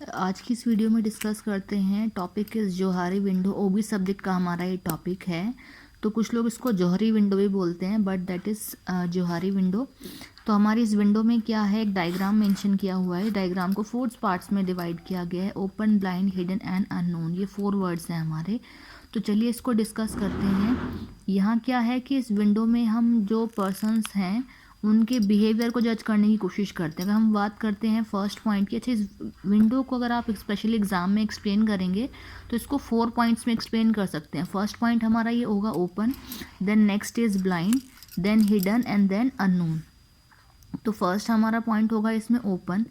आज की इस वीडियो में डिस्कस करते हैं टॉपिक इस जोहारी विंडो। ओबी सब्जेक्ट का हमारा ये टॉपिक है। तो कुछ लोग इसको जौहरी विंडो भी बोलते हैं, but that is Johari window. तो हमारी इस विंडो में क्या है, एक डायग्राम मेंशन किया हुआ है। डायग्राम को 4 पार्ट्स में डिवाइड किया गया है। Open, blind, hidden and unknown, ये 4 वर्ड्स हैं हमारे। तो चलिए इसको डिस्कस करते हैं। यहाँ क्या है कि इस विंडो में हम जो पर्सन्स हैं उनके बिहेवियर को जज करने की कोशिश करते हैं। अगर हम बात करते हैं फर्स्ट पॉइंट की, अच्छा इस विंडो को अगर आप स्पेशली एग्जाम में एक्सप्लेन करेंगे तो इसको 4 पॉइंट्स में एक्सप्लेन कर सकते हैं। फर्स्ट पॉइंट हमारा ये होगा open, then next is blind, then hidden and then unknown. तो फर्स्ट हमारा पॉइंट होगा इसमें ओपन।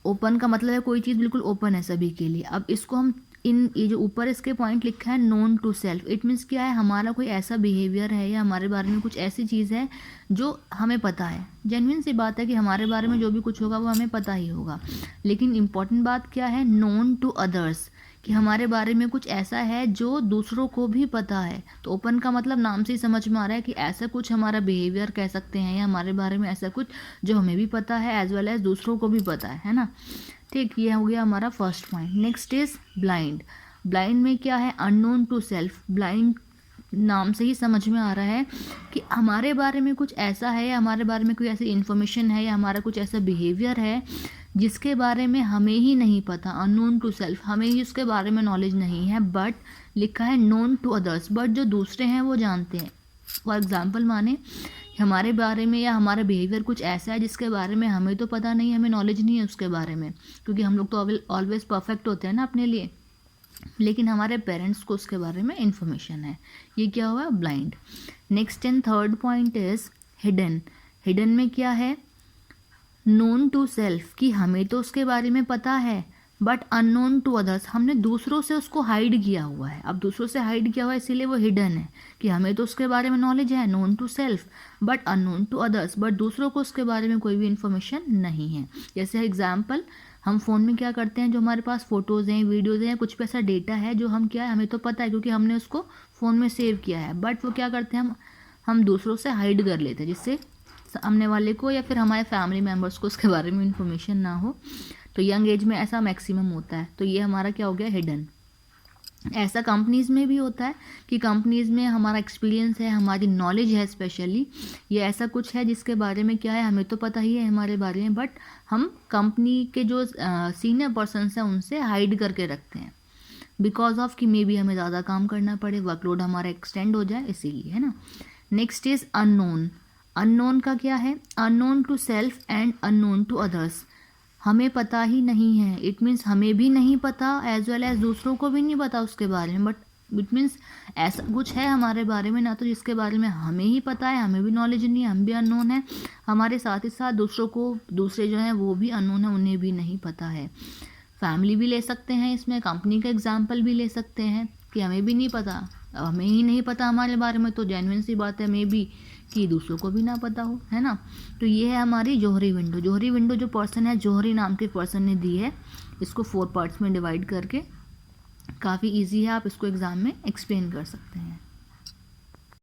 ओपन का मतलब है कोई चीज़ बिल्कुल ओपन है सभी के लिए। अब इसको हम ये जो ऊपर इसके पॉइंट लिखा है known to self, it means क्या है, हमारा कोई ऐसा बिहेवियर है या हमारे बारे में कुछ ऐसी चीज़ है जो हमें पता है। जेन्युइन सी बात है कि हमारे बारे में जो भी कुछ होगा वो हमें पता ही होगा। लेकिन इम्पॉर्टेंट बात क्या है, नोन टू अदर्स, कि हमारे बारे में कुछ ऐसा है जो दूसरों को भी पता है। तो ओपन का मतलब नाम से ही समझ में आ रहा है कि ऐसा कुछ हमारा बिहेवियर कह सकते हैं या हमारे बारे में ऐसा कुछ जो हमें भी पता है एज वेल एज दूसरों को भी पता है ना। ठीक, ये हो गया हमारा first point. Next is blind. Blind में क्या है, अननोन टू सेल्फ। ब्लाइंड नाम से ही समझ में आ रहा है कि हमारे बारे में कुछ ऐसा है या हमारे बारे में कोई ऐसी इन्फॉर्मेशन है या हमारा कुछ ऐसा बिहेवियर है जिसके बारे में हमें ही नहीं पता। अननोन टू सेल्फ, हमें ही उसके बारे में नॉलेज नहीं है, बट लिखा है नोन टू अदर्स, बट जो दूसरे हैं वो जानते हैं। फॉर एग्जाम्पल माने हमारे बारे में या हमारा बिहेवियर कुछ ऐसा है जिसके बारे में हमें तो पता नहीं, हमें नॉलेज नहीं है उसके बारे में, क्योंकि हम लोग तो ऑलवेज परफेक्ट होते हैं ना अपने लिए, लेकिन हमारे पेरेंट्स को उसके बारे में इंफॉर्मेशन है। ये क्या हुआ, blind. Next and third point is hidden. Hidden में क्या है, नोन टू सेल्फ, कि हमें तो उसके बारे में पता है बट अननोन टू अदर्स, हमने दूसरों से उसको हाइड किया हुआ है। अब दूसरों से हाइड किया हुआ है इसीलिए वो हिडन है, कि हमें तो उसके बारे में नॉलेज है, known to self but unknown to others, but दूसरों को उसके बारे में कोई भी इन्फॉर्मेशन नहीं है। जैसे एग्जाम्पल, हम फ़ोन में क्या करते हैं, जो हमारे पास फ़ोटोज़ हैं, वीडियोज़ हैं, कुछ भी ऐसा डेटा है जो हम क्या है, हमें तो पता है क्योंकि हमने उसको फ़ोन में सेव किया है, बट वो क्या करते हैं, हम दूसरों से हाइड कर लेते हैं जिससे सामने वाले को या फिर हमारे फैमिली मेम्बर्स को उसके बारे में इंफॉर्मेशन ना हो। तो यंग एज में ऐसा मैक्सिमम होता है। तो ये हमारा क्या हो गया, हिडन। ऐसा कंपनीज़ में भी होता है कि कंपनीज़ में हमारा एक्सपीरियंस है, हमारी नॉलेज है, स्पेशली ये ऐसा कुछ है जिसके बारे में क्या है, हमें तो पता ही है हमारे बारे में, बट हम कंपनी के जो सीनियर पर्सनस हैं उनसे हाइड करके रखते हैं, बिकॉज ऑफ कि मे बी हमें ज़्यादा काम करना पड़े, वर्कलोड हमारा एक्सटेंड हो जाए, इसीलिए, है ना। Next is unknown. अननोन का क्या है, unknown to self and unknown to others, हमें पता ही नहीं है। इट मीन्स हमें भी नहीं पता एज वेल एज दूसरों को भी नहीं पता उसके बारे में, बट इट मीन्स ऐसा कुछ है हमारे बारे में ना, तो जिसके बारे में हमें ही पता है, हमें भी नॉलेज नहीं है, हम भी अननोन है, हमारे साथ ही साथ दूसरों को, दूसरे जो हैं वो भी अननोन है, उन्हें भी नहीं पता है। फैमिली भी ले सकते हैं इसमें, कंपनी का एग्जाम्पल भी ले सकते हैं कि हमें भी नहीं पता, अब हमें ही नहीं पता हमारे बारे में, तो जेन्युइन सी बात है मे बी कि दूसरों को भी ना पता हो, है ना। तो ये है हमारी जोहरी विंडो। जोहरी विंडो जो पर्सन है, जोहरी नाम के पर्सन ने दी है, इसको 4 पार्ट्स में डिवाइड करके, काफ़ी इजी है, आप इसको एग्ज़ाम में एक्सप्लेन कर सकते हैं।